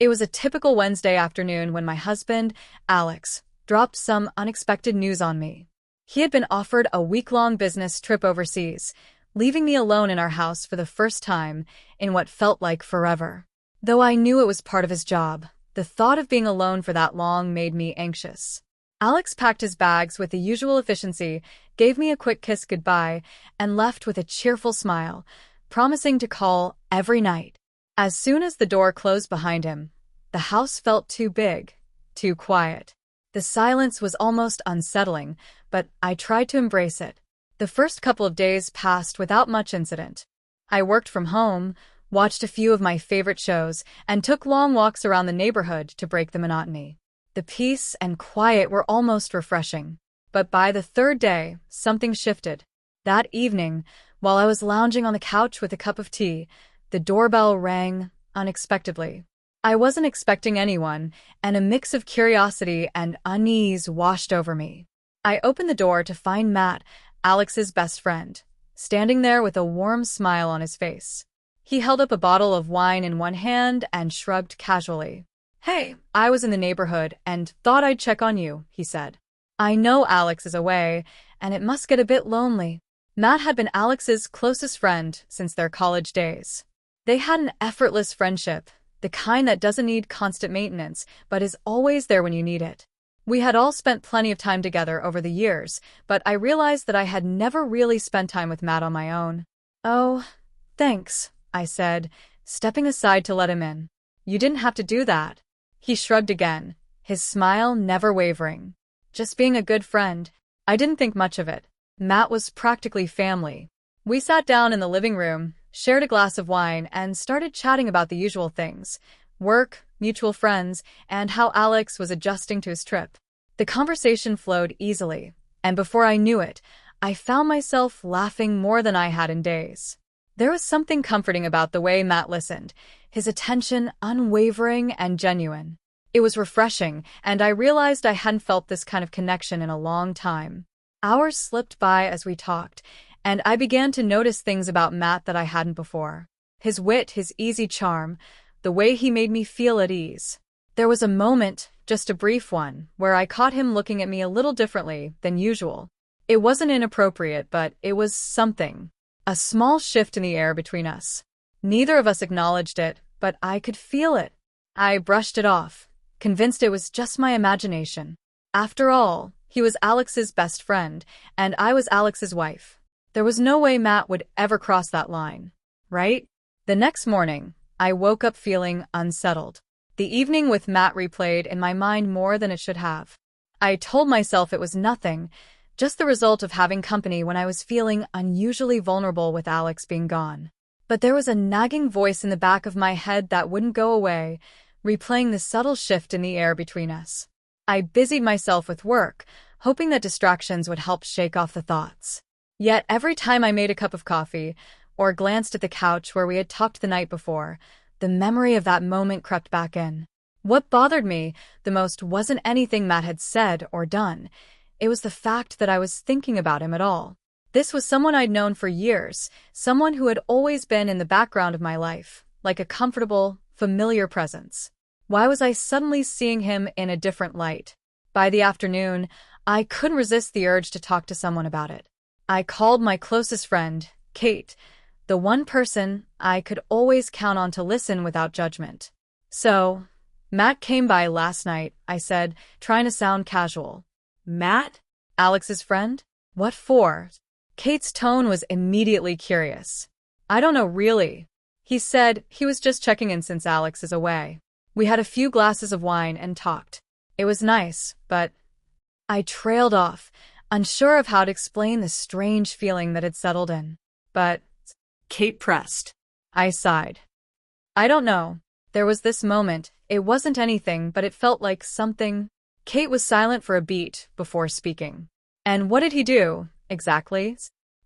It was a typical Wednesday afternoon when my husband, Alex, dropped some unexpected news on me. He had been offered a week-long business trip overseas, leaving me alone in our house for the first time in what felt like forever. Though I knew it was part of his job, the thought of being alone for that long made me anxious. Alex packed his bags with the usual efficiency, gave me a quick kiss goodbye, and left with a cheerful smile, promising to call every night. As soon as the door closed behind him, the house felt too big, too quiet. The silence was almost unsettling, but I tried to embrace it. The first couple of days passed without much incident. I worked from home, watched a few of my favorite shows, and took long walks around the neighborhood to break the monotony. The peace and quiet were almost refreshing. But by the third day, something shifted. That evening, while I was lounging on the couch with a cup of tea, the doorbell rang unexpectedly. I wasn't expecting anyone, and a mix of curiosity and unease washed over me. I opened the door to find Matt, Alex's best friend, standing there with a warm smile on his face. He held up a bottle of wine in one hand and shrugged casually. "Hey, I was in the neighborhood and thought I'd check on you," he said. "I know Alex is away, and it must get a bit lonely." Matt had been Alex's closest friend since their college days. They had an effortless friendship, the kind that doesn't need constant maintenance, but is always there when you need it. We had all spent plenty of time together over the years, but I realized that I had never really spent time with Matt on my own. "Oh, thanks," I said, stepping aside to let him in. "You didn't have to do that." He shrugged again, his smile never wavering. "Just being a good friend." I didn't think much of it. Matt was practically family. We sat down in the living room, shared a glass of wine, and started chatting about the usual things: work, mutual friends, and how Alex was adjusting to his trip. The conversation flowed easily, and before I knew it, I found myself laughing more than I had in days. There was something comforting about the way Matt listened, his attention unwavering and genuine. It was refreshing, and I realized I hadn't felt this kind of connection in a long time. Hours slipped by as we talked, and I began to notice things about Matt that I hadn't before. His wit, his easy charm, the way he made me feel at ease. There was a moment, just a brief one, where I caught him looking at me a little differently than usual. It wasn't inappropriate, but it was something. A small shift in the air between us. Neither of us acknowledged it, but I could feel it. I brushed it off, convinced it was just my imagination. After all, he was Alex's best friend, and I was Alex's wife. There was no way Matt would ever cross that line, right? The next morning, I woke up feeling unsettled. The evening with Matt replayed in my mind more than it should have. I told myself it was nothing, just the result of having company when I was feeling unusually vulnerable with Alex being gone. But there was a nagging voice in the back of my head that wouldn't go away, replaying the subtle shift in the air between us. I busied myself with work, hoping that distractions would help shake off the thoughts. Yet every time I made a cup of coffee, or glanced at the couch where we had talked the night before, the memory of that moment crept back in. What bothered me the most wasn't anything Matt had said or done. It was the fact that I was thinking about him at all. This was someone I'd known for years, someone who had always been in the background of my life, like a comfortable, familiar presence. Why was I suddenly seeing him in a different light? By the afternoon, I couldn't resist the urge to talk to someone about it. I called my closest friend, Kate, the one person I could always count on to listen without judgment. "So, Matt came by last night," I said, trying to sound casual. "Matt? Alex's friend? What for?" Kate's tone was immediately curious. "I don't know really. He said he was just checking in since Alex is away." We had a few glasses of wine and talked. It was nice, but I trailed off, unsure of how to explain the strange feeling that had settled in. "But," Kate pressed. I sighed. "I don't know. There was this moment. It wasn't anything, but it felt like something." Kate was silent for a beat before speaking. "And what did he do, exactly?"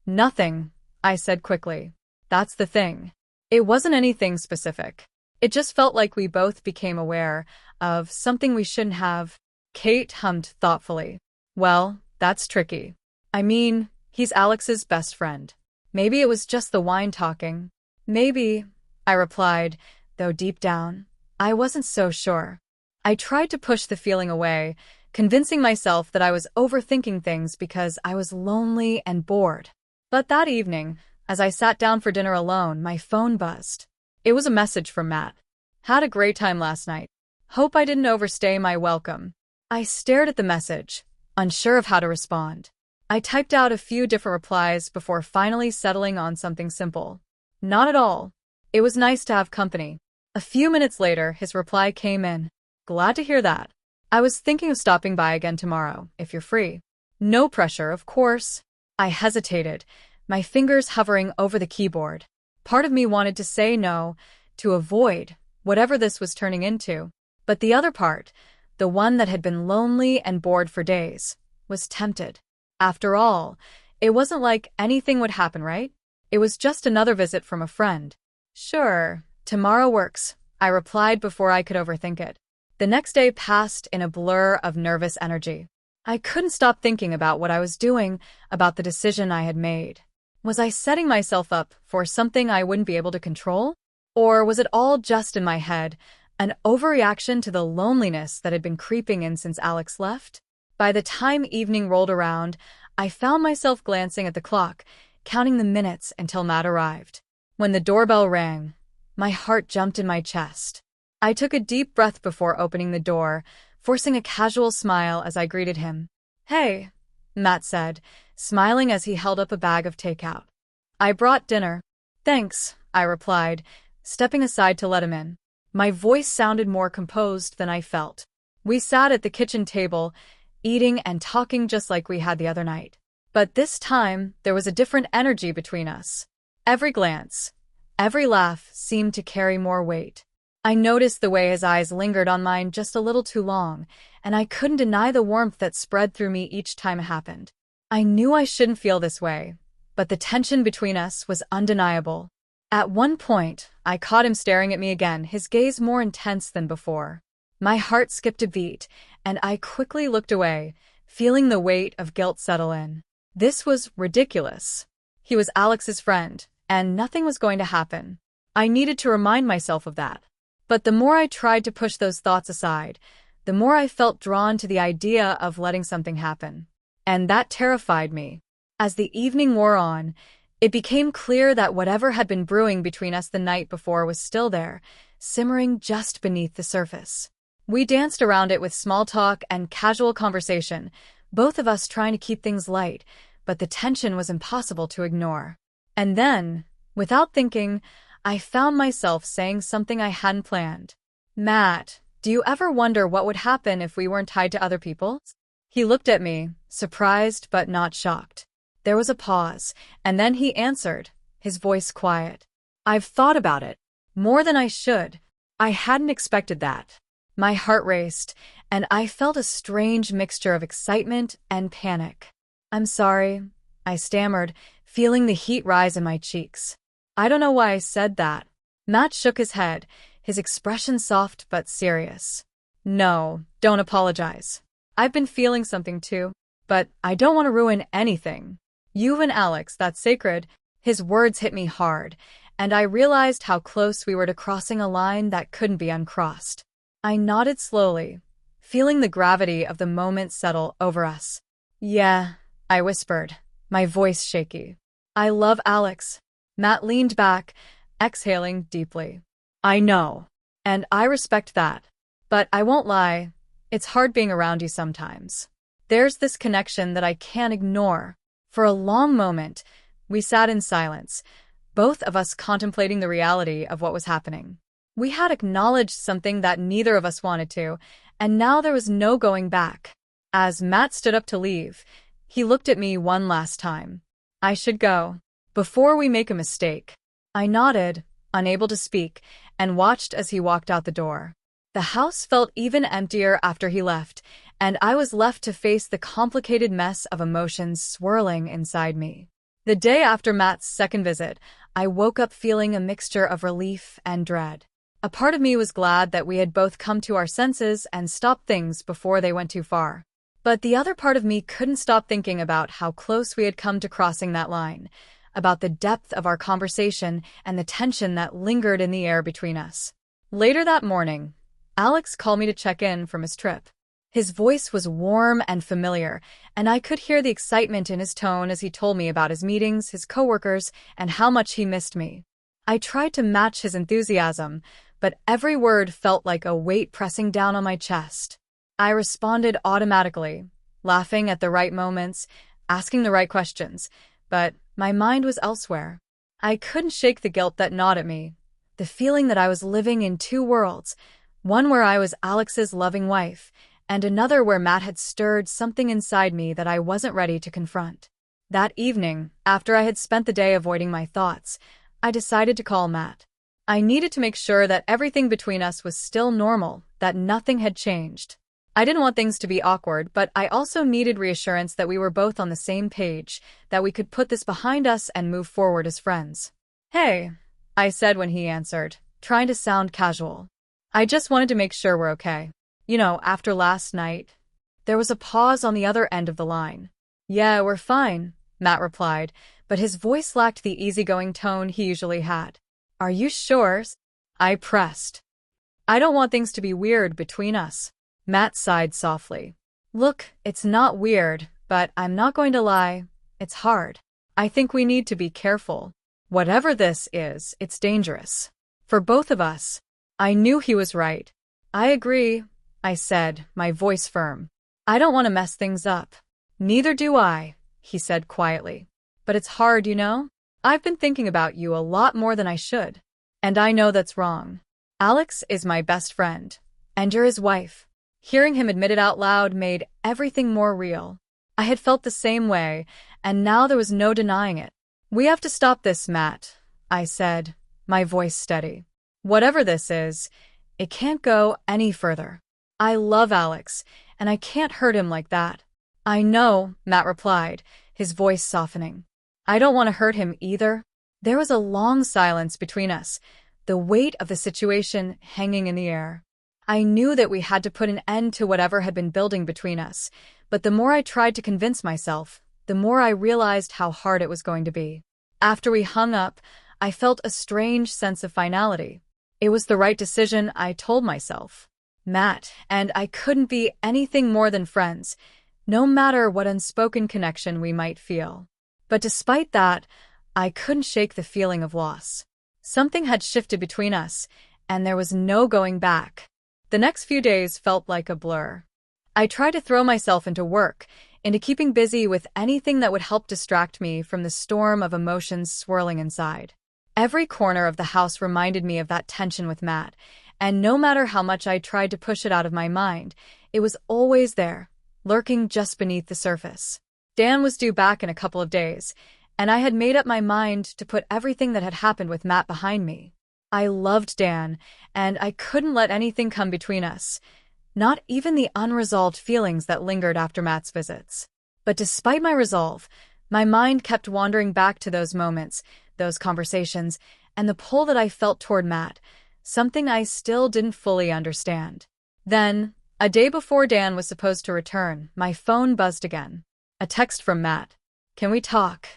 "Nothing," I said quickly. "That's the thing. It wasn't anything specific. It just felt like we both became aware of something we shouldn't have." Kate hummed thoughtfully. "Well, that's tricky. I mean, he's Alex's best friend. Maybe it was just the wine talking." "Maybe," I replied, though deep down, I wasn't so sure. I tried to push the feeling away, convincing myself that I was overthinking things because I was lonely and bored. But that evening, as I sat down for dinner alone, my phone buzzed. It was a message from Matt. Had a great time last night. Hope I didn't overstay my welcome. I stared at the message, unsure of how to respond. I typed out a few different replies before finally settling on something simple. Not at all. It was nice to have company. A few minutes later, his reply came in. Glad to hear that. I was thinking of stopping by again tomorrow, if you're free. No pressure, of course. I hesitated, my fingers hovering over the keyboard. Part of me wanted to say no, to avoid whatever this was turning into. But the other part, the one that had been lonely and bored for days, was tempted. After all, it wasn't like anything would happen, right? It was just another visit from a friend. Sure, tomorrow works, I replied before I could overthink it. The next day passed in a blur of nervous energy. I couldn't stop thinking about what I was doing, about the decision I had made. Was I setting myself up for something I wouldn't be able to control? Or was it all just in my head, an overreaction to the loneliness that had been creeping in since Alex left? By the time evening rolled around, I found myself glancing at the clock, counting the minutes until Matt arrived. When the doorbell rang, my heart jumped in my chest. I took a deep breath before opening the door, forcing a casual smile as I greeted him. Hey, Matt said, smiling as he held up a bag of takeout. I brought dinner. Thanks, I replied, stepping aside to let him in. My voice sounded more composed than I felt. We sat at the kitchen table, eating and talking just like we had the other night. But this time, there was a different energy between us. Every glance, every laugh seemed to carry more weight. I noticed the way his eyes lingered on mine just a little too long, and I couldn't deny the warmth that spread through me each time it happened. I knew I shouldn't feel this way, but the tension between us was undeniable. At one point, I caught him staring at me again, his gaze more intense than before. My heart skipped a beat, and I quickly looked away, feeling the weight of guilt settle in. This was ridiculous. He was Alex's friend, and nothing was going to happen. I needed to remind myself of that. But the more I tried to push those thoughts aside, the more I felt drawn to the idea of letting something happen. And that terrified me. As the evening wore on, it became clear that whatever had been brewing between us the night before was still there, simmering just beneath the surface. We danced around it with small talk and casual conversation, both of us trying to keep things light, but the tension was impossible to ignore. And then, without thinking, I found myself saying something I hadn't planned. Matt, do you ever wonder what would happen if we weren't tied to other people? He looked at me, surprised but not shocked. There was a pause, and then he answered, his voice quiet. I've thought about it. More than I should. I hadn't expected that. My heart raced, and I felt a strange mixture of excitement and panic. I'm sorry, I stammered, feeling the heat rise in my cheeks. I don't know why I said that. Matt shook his head, his expression soft but serious. No, don't apologize. I've been feeling something too, but I don't want to ruin anything. You and Alex, that's sacred. His words hit me hard, and I realized how close we were to crossing a line that couldn't be uncrossed. I nodded slowly, feeling the gravity of the moment settle over us. Yeah, I whispered, my voice shaky. I love Alex. Matt leaned back, exhaling deeply. I know, and I respect that. But I won't lie, it's hard being around you sometimes. There's this connection that I can't ignore. For a long moment, we sat in silence, both of us contemplating the reality of what was happening. We had acknowledged something that neither of us wanted to, and now there was no going back. As Matt stood up to leave, he looked at me one last time. I should go. Before we make a mistake. I nodded, unable to speak, and watched as he walked out the door. The house felt even emptier after he left, and I was left to face the complicated mess of emotions swirling inside me. The day after Matt's second visit, I woke up feeling a mixture of relief and dread. A part of me was glad that we had both come to our senses and stopped things before they went too far. But the other part of me couldn't stop thinking about how close we had come to crossing that line, about the depth of our conversation and the tension that lingered in the air between us. Later that morning, Alex called me to check in from his trip. His voice was warm and familiar, and I could hear the excitement in his tone as he told me about his meetings, his coworkers, and how much he missed me. I tried to match his enthusiasm, but every word felt like a weight pressing down on my chest. I responded automatically, laughing at the right moments, asking the right questions, but my mind was elsewhere. I couldn't shake the guilt that gnawed at me, the feeling that I was living in two worlds, one where I was Alex's loving wife, and another where Matt had stirred something inside me that I wasn't ready to confront. That evening, after I had spent the day avoiding my thoughts, I decided to call Matt. I needed to make sure that everything between us was still normal, that nothing had changed. I didn't want things to be awkward, but I also needed reassurance that we were both on the same page, that we could put this behind us and move forward as friends. "Hey," I said when he answered, trying to sound casual. "I just wanted to make sure we're okay. After last night." There was a pause on the other end of the line. "Yeah, we're fine," Matt replied, but his voice lacked the easygoing tone he usually had. "Are you sure?" I pressed. "I don't want things to be weird between us." Matt sighed softly. "Look, it's not weird, but I'm not going to lie. It's hard. I think we need to be careful. Whatever this is, it's dangerous. For both of us." I knew he was right. "I agree," I said, my voice firm. "I don't want to mess things up." "Neither do I," he said quietly. "But it's hard, I've been thinking about you a lot more than I should. And I know that's wrong. Alex is my best friend, and you're his wife." Hearing him admit it out loud made everything more real. I had felt the same way, and now there was no denying it. "We have to stop this, Matt," I said, my voice steady. "Whatever this is, it can't go any further. I love Alex, and I can't hurt him like that." "I know," Matt replied, his voice softening. "I don't want to hurt him either." There was a long silence between us, the weight of the situation hanging in the air. I knew that we had to put an end to whatever had been building between us, but the more I tried to convince myself, the more I realized how hard it was going to be. After we hung up, I felt a strange sense of finality. It was the right decision, I told myself. Matt and I couldn't be anything more than friends, no matter what unspoken connection we might feel. But despite that, I couldn't shake the feeling of loss. Something had shifted between us, and there was no going back. The next few days felt like a blur. I tried to throw myself into work, into keeping busy with anything that would help distract me from the storm of emotions swirling inside. Every corner of the house reminded me of that tension with Matt, and no matter how much I tried to push it out of my mind, it was always there, lurking just beneath the surface. Dan was due back in a couple of days, and I had made up my mind to put everything that had happened with Matt behind me. I loved Dan, and I couldn't let anything come between us, not even the unresolved feelings that lingered after Matt's visits. But despite my resolve, my mind kept wandering back to those moments, those conversations, and the pull that I felt toward Matt, something I still didn't fully understand. Then, a day before Dan was supposed to return, my phone buzzed again. A text from Matt. "Can we talk?"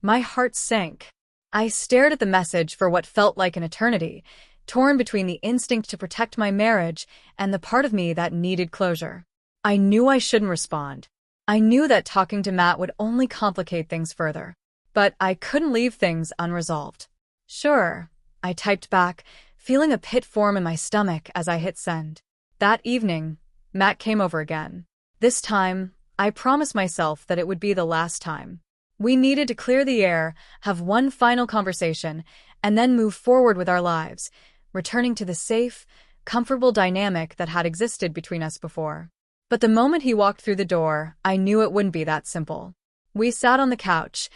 My heart sank. I stared at the message for what felt like an eternity, torn between the instinct to protect my marriage and the part of me that needed closure. I knew I shouldn't respond. I knew that talking to Matt would only complicate things further. But I couldn't leave things unresolved. "Sure," I typed back, feeling a pit form in my stomach as I hit send. That evening, Matt came over again. This time, I promised myself that it would be the last time. We needed to clear the air, have one final conversation, and then move forward with our lives, returning to the safe, comfortable dynamic that had existed between us before. But the moment he walked through the door, I knew it wouldn't be that simple. We sat on the couch,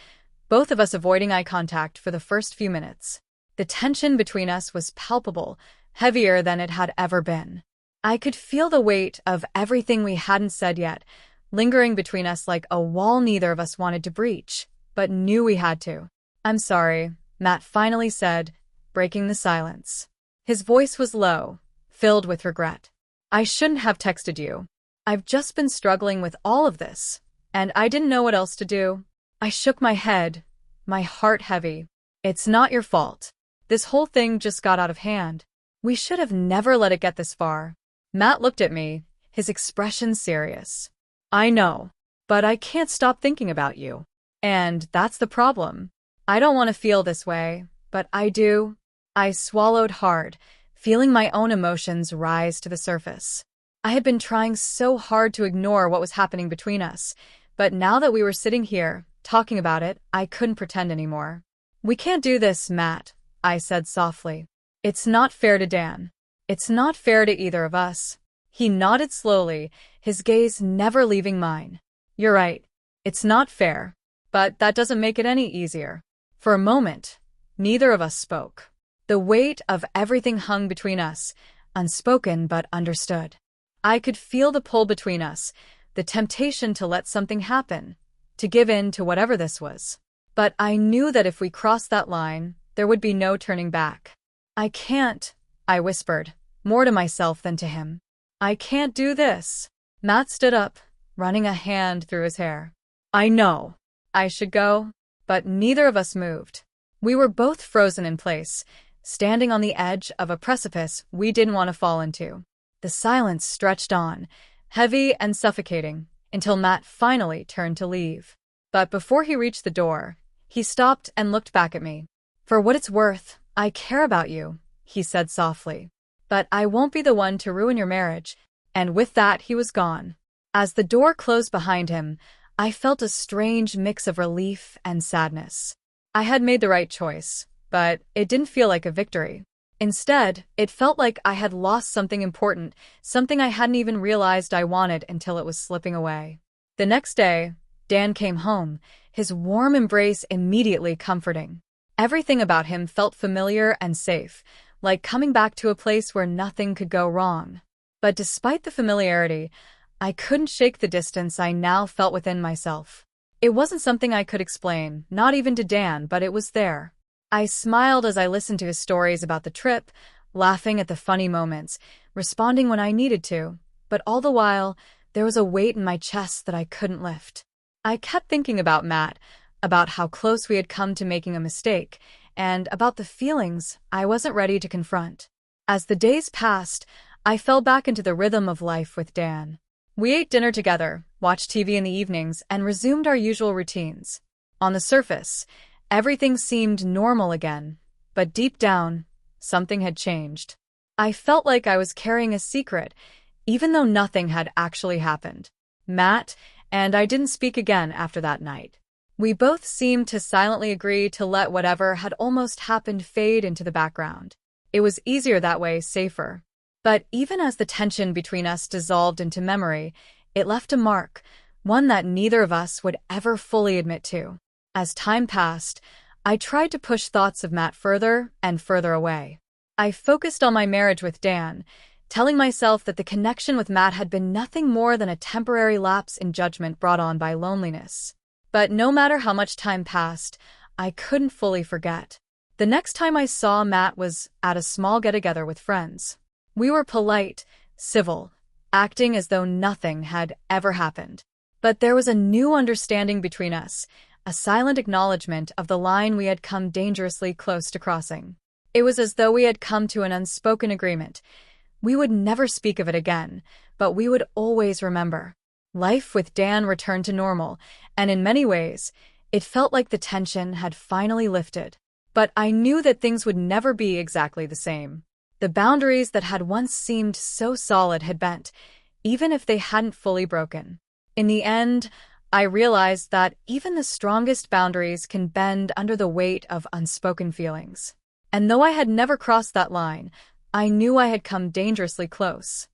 both of us avoiding eye contact for the first few minutes. The tension between us was palpable, heavier than it had ever been. I could feel the weight of everything we hadn't said yet, lingering between us like a wall neither of us wanted to breach, but knew we had to. "I'm sorry," Matt finally said, breaking the silence. His voice was low, filled with regret. "I shouldn't have texted you. I've just been struggling with all of this, and I didn't know what else to do." I shook my head, my heart heavy. "It's not your fault. This whole thing just got out of hand." We should have never let it get this far. Matt looked at me, his expression serious. I know, but I can't stop thinking about you. And that's the problem. I don't want to feel this way, but I do. I swallowed hard, feeling my own emotions rise to the surface. I had been trying so hard to ignore what was happening between us, but now that we were sitting here, talking about it, I couldn't pretend anymore. We can't do this, Matt, I said softly. It's not fair to Dan. It's not fair to either of us. He nodded slowly, his gaze never leaving mine. You're right. It's not fair. But that doesn't make it any easier. For a moment, neither of us spoke. The weight of everything hung between us, unspoken but understood. I could feel the pull between us, the temptation to let something happen, to give in to whatever this was. But I knew that if we crossed that line, there would be no turning back. I can't, I whispered, more to myself than to him. I can't do this. Matt stood up, running a hand through his hair. I know. I should go, but neither of us moved. We were both frozen in place, standing on the edge of a precipice we didn't want to fall into. The silence stretched on, heavy and suffocating, until Matt finally turned to leave. But before he reached the door, he stopped and looked back at me. For what it's worth, I care about you, he said softly. But I won't be the one to ruin your marriage. And with that, he was gone. As the door closed behind him, I felt a strange mix of relief and sadness. I had made the right choice, but it didn't feel like a victory. Instead, it felt like I had lost something important, something I hadn't even realized I wanted until it was slipping away. The next day, Dan came home, his warm embrace immediately comforting. Everything about him felt familiar and safe, like coming back to a place where nothing could go wrong. But despite the familiarity, I couldn't shake the distance I now felt within myself. It wasn't something I could explain, not even to Dan, but it was there. I smiled as I listened to his stories about the trip, laughing at the funny moments, responding when I needed to, but all the while, there was a weight in my chest that I couldn't lift. I kept thinking about Matt, about how close we had come to making a mistake, and about the feelings I wasn't ready to confront. As the days passed, I fell back into the rhythm of life with Dan. We ate dinner together, watched TV in the evenings, and resumed our usual routines. On the surface, everything seemed normal again, but deep down, something had changed. I felt like I was carrying a secret, even though nothing had actually happened. Matt and I didn't speak again after that night. We both seemed to silently agree to let whatever had almost happened fade into the background. It was easier that way, safer. But even as the tension between us dissolved into memory, it left a mark, one that neither of us would ever fully admit to. As time passed, I tried to push thoughts of Matt further and further away. I focused on my marriage with Dan, telling myself that the connection with Matt had been nothing more than a temporary lapse in judgment brought on by loneliness. But no matter how much time passed, I couldn't fully forget. The next time I saw Matt was at a small get-together with friends. We were polite, civil, acting as though nothing had ever happened. But there was a new understanding between us, a silent acknowledgement of the line we had come dangerously close to crossing. It was as though we had come to an unspoken agreement. We would never speak of it again, but we would always remember. Life with Dan returned to normal, and in many ways, it felt like the tension had finally lifted. But I knew that things would never be exactly the same. The boundaries that had once seemed so solid had bent, even if they hadn't fully broken. In the end, I realized that even the strongest boundaries can bend under the weight of unspoken feelings. And though I had never crossed that line, I knew I had come dangerously close.